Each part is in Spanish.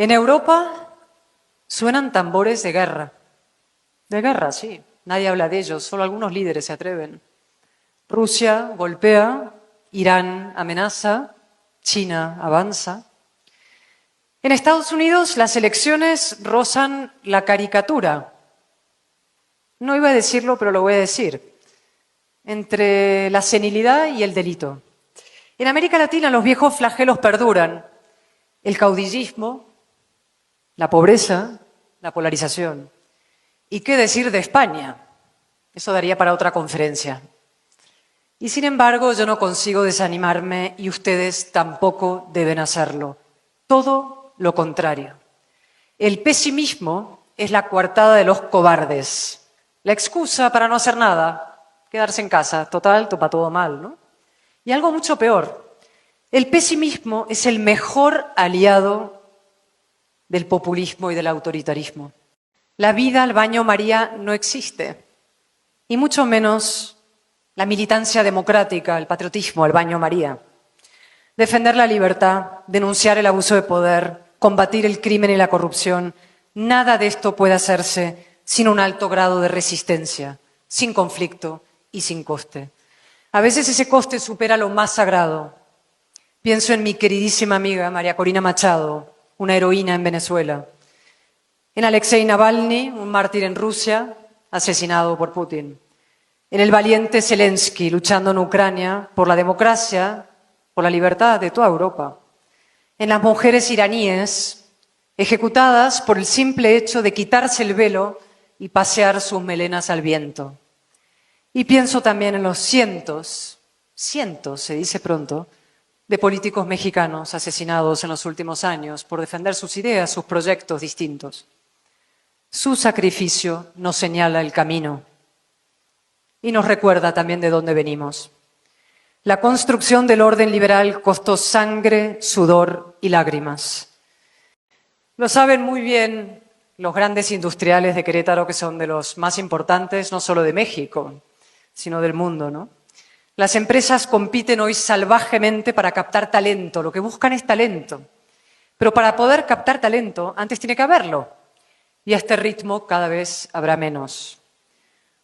En Europa suenan tambores de guerra. De guerra, sí. Nadie habla de ellos, solo algunos líderes se atreven. Rusia golpea, Irán amenaza, China avanza. En Estados Unidos las elecciones rozan la caricatura. No iba a decirlo, pero lo voy a decir. Entre la senilidad y el delito. En América Latina los viejos flagelos perduran. El caudillismo, la pobreza, la polarización. ¿Y qué decir de España? Eso daría para otra conferencia. Y sin embargo, yo no consigo desanimarme y ustedes tampoco deben hacerlo. Todo lo contrario. El pesimismo es la coartada de los cobardes. La excusa para no hacer nada, quedarse en casa. Total, topa todo mal, ¿no? Y algo mucho peor. El pesimismo es el mejor aliado del populismo y del autoritarismo. La vida al baño María no existe, y mucho menos la militancia democrática, el patriotismo al baño María. Defender la libertad, denunciar el abuso de poder, combatir el crimen y la corrupción, nada de esto puede hacerse sin un alto grado de resistencia, sin conflicto y sin coste. A veces ese coste supera lo más sagrado. Pienso en mi queridísima amiga María Corina Machado, una heroína en Venezuela. En Alexei Navalny, un mártir en Rusia, asesinado por Putin. En el valiente Zelensky, luchando en Ucrania por la democracia, por la libertad de toda Europa. En las mujeres iraníes, ejecutadas por el simple hecho de quitarse el velo y pasear sus melenas al viento. Y pienso también en los cientos, se dice pronto, de políticos mexicanos asesinados en los últimos años por defender sus ideas, sus proyectos distintos. Su sacrificio nos señala el camino y nos recuerda también de dónde venimos. La construcción del orden liberal costó sangre, sudor y lágrimas. Lo saben muy bien los grandes industriales de Querétaro, que son de los más importantes, no solo de México, sino del mundo, ¿no? Las empresas compiten hoy salvajemente para captar talento. Lo que buscan es talento. Pero para poder captar talento, antes tiene que haberlo. Y a este ritmo cada vez habrá menos.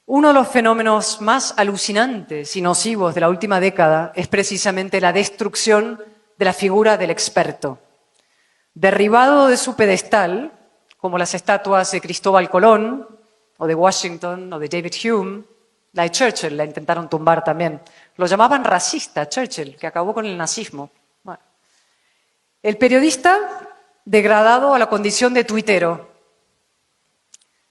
Uno de los fenómenos más alucinantes y nocivos de la última década es precisamente la destrucción de la figura del experto. Derribado de su pedestal, como las estatuas de Cristóbal Colón, o de Washington, o de David Hume, la de Churchill la intentaron tumbar también. Lo llamaban racista, Churchill, que acabó con el nazismo. Bueno. El periodista degradado a la condición de tuitero.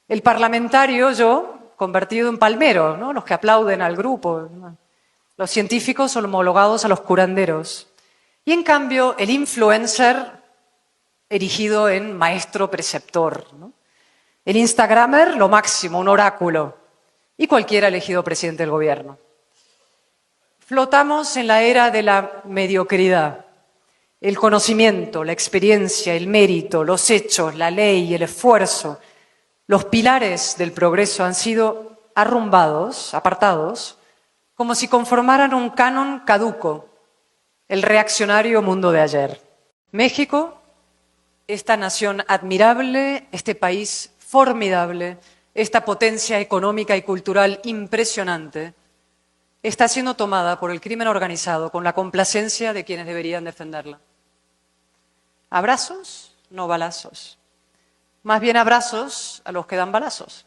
El parlamentario, yo, convertido en palmero, ¿no? Los que aplauden al grupo. Los científicos homologados a los curanderos. Y en cambio, el influencer erigido en maestro preceptor, ¿no? El instagramer, lo máximo, un oráculo. Y cualquiera elegido presidente del gobierno. Flotamos en la era de la mediocridad. El conocimiento, la experiencia, el mérito, los hechos, la ley, el esfuerzo, los pilares del progreso han sido arrumbados, apartados, como si conformaran un canon caduco, el reaccionario mundo de ayer. México, esta nación admirable, este país formidable, esta potencia económica y cultural impresionante, está siendo tomada por el crimen organizado con la complacencia de quienes deberían defenderla. Abrazos, no balazos. Más bien abrazos a los que dan balazos.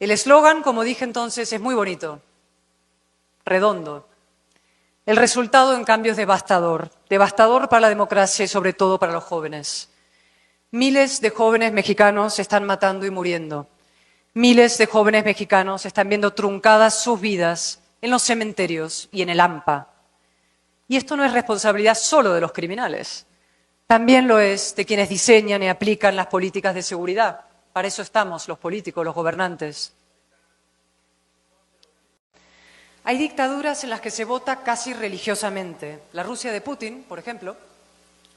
El eslogan, como dije entonces, es muy bonito, redondo. El resultado, en cambio, es devastador. Devastador para la democracia y sobre todo para los jóvenes. Miles de jóvenes mexicanos se están matando y muriendo. Miles de jóvenes mexicanos están viendo truncadas sus vidas en los cementerios y en el AMPA. Y esto no es responsabilidad solo de los criminales. También lo es de quienes diseñan y aplican las políticas de seguridad. Para eso estamos los políticos, los gobernantes. Hay dictaduras en las que se vota casi religiosamente. La Rusia de Putin, por ejemplo,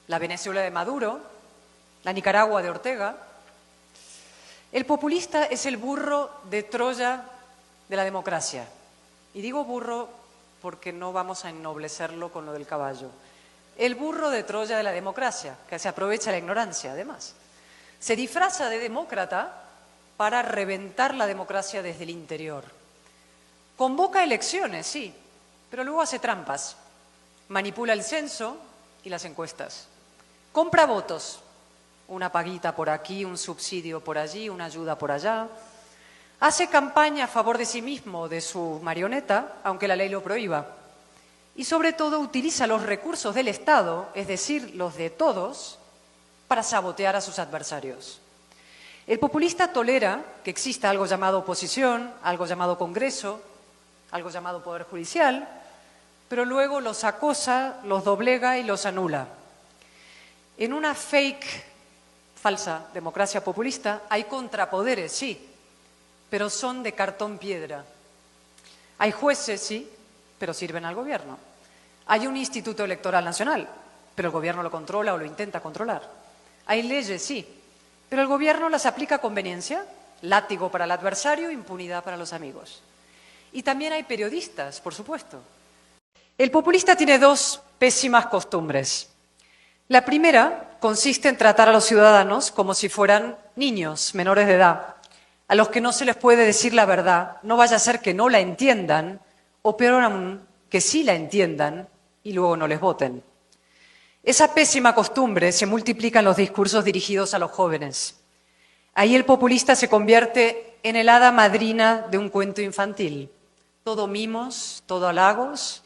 la Venezuela de Maduro, la Nicaragua de Ortega. El populista es el burro de Troya de la democracia. Y digo burro porque no vamos a ennoblecerlo con lo del caballo. el burro de Troya de la democracia, que se aprovecha la ignorancia, además. Se disfraza de demócrata para reventar la democracia desde el interior. Convoca elecciones, sí, pero luego hace trampas. Manipula el censo y las encuestas. Compra votos. Una paguita por aquí, un subsidio por allí, una ayuda por allá. Hace campaña a favor de sí mismo, de su marioneta, aunque la ley lo prohíba. Y sobre todo utiliza los recursos del Estado, es decir, los de todos, para sabotear a sus adversarios. El populista tolera que exista algo llamado oposición, algo llamado Congreso, algo llamado Poder Judicial, pero luego los acosa, los doblega y los anula. En una falsa democracia populista hay contrapoderes, sí, pero son de cartón piedra. Hay jueces, sí, pero sirven al gobierno. Hay un Instituto Electoral Nacional, pero el gobierno lo controla o lo intenta controlar. Hay leyes, sí, pero el gobierno las aplica a conveniencia, látigo para el adversario, impunidad para los amigos. Y también hay periodistas, por supuesto. El populista tiene dos pésimas costumbres. La primera consiste en tratar a los ciudadanos como si fueran niños menores de edad, a los que no se les puede decir la verdad, no vaya a ser que no la entiendan, o peor aún, que sí la entiendan y luego no les voten. Esa pésima costumbre se multiplica en los discursos dirigidos a los jóvenes. Ahí el populista se convierte en el hada madrina de un cuento infantil. Todo mimos, todo halagos,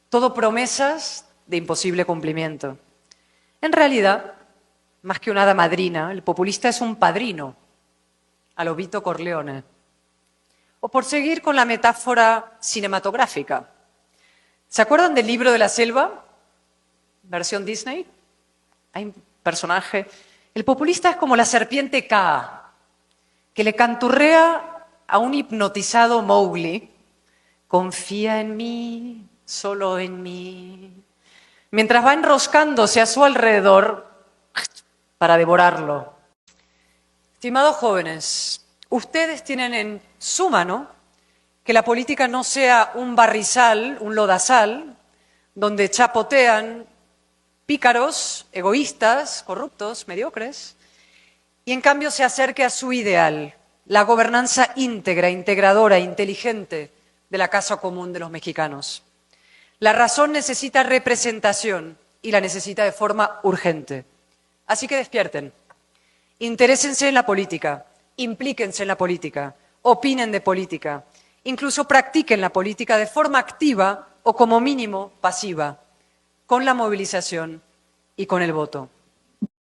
todo promesas de imposible cumplimiento. En realidad, más que una hada madrina, el populista es un padrino, a lo Vito Corleone. O por seguir con la metáfora cinematográfica. ¿Se acuerdan del Libro de la Selva? Versión Disney. Hay un personaje. El populista es como la serpiente Kaa, que le canturrea a un hipnotizado Mowgli. Confía en mí, solo en mí. Mientras va enroscándose a su alrededor para devorarlo. Estimados jóvenes, ustedes tienen en su mano que la política no sea un barrizal, un lodazal, donde chapotean pícaros, egoístas, corruptos, mediocres, y en cambio se acerque a su ideal, la gobernanza íntegra, integradora, inteligente de la casa común de los mexicanos. La razón necesita representación y la necesita de forma urgente. Así que despierten, interésense en la política, implíquense en la política, opinen de política, incluso practiquen la política de forma activa o como mínimo pasiva, con la movilización y con el voto.